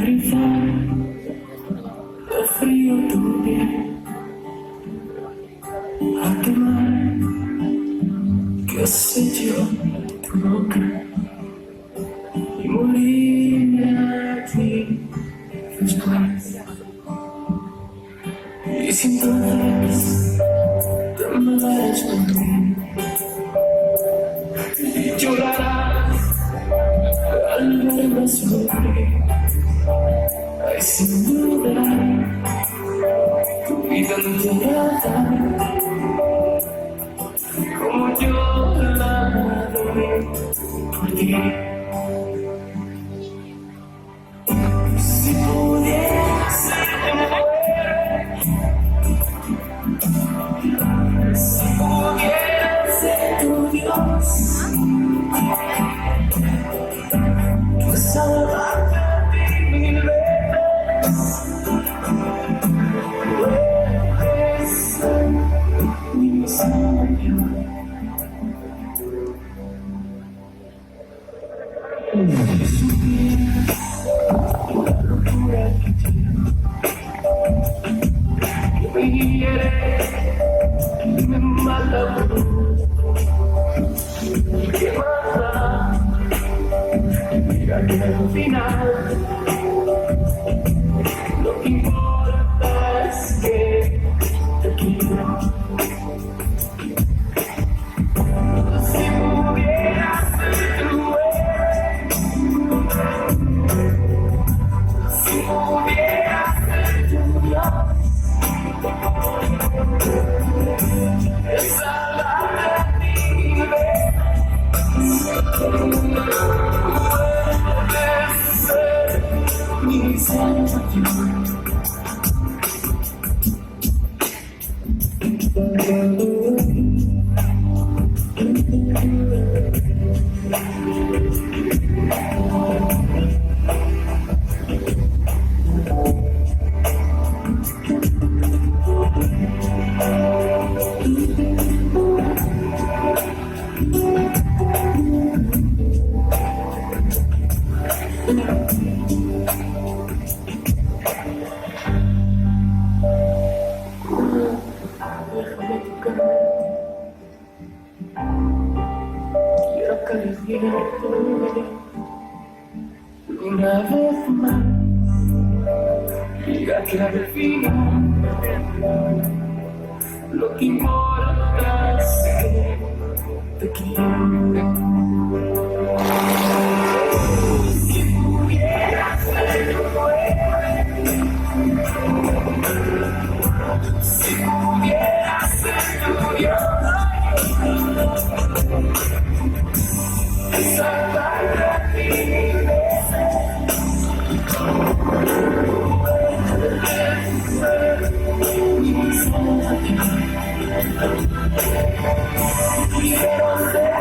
acariciar el frío tu piel, a quemar que se yo tu boca y morirme aquí después. Y si entonces te mueres por mí y llorarás al verme sufrir, ay, sin duda tu vida entera como yo la doy por ti. Si pudiera ser tu mujer, si pudiera ser tu Dios, pues salvarte a ti mil veces, puedes ser mi Señor. Si supieras la locura que tiene, me hiere y me mata por ¿qué pasa? Mira que al final lo que importa es que te quiero. Si pudieras ser tu héroe, si pudieras ser tu Dios, es salvarte a ti mil veces, puedes ser mi Señor. Déjame tocar, quiero acariciarte una vez más. Mira que al final lo que importa es que te quiero. Si pudieras ser tu héroe, si pudieras ser tu Dios, salvarte a ti mil veces, puedes ser mi Señor. Quiero ser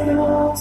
quiero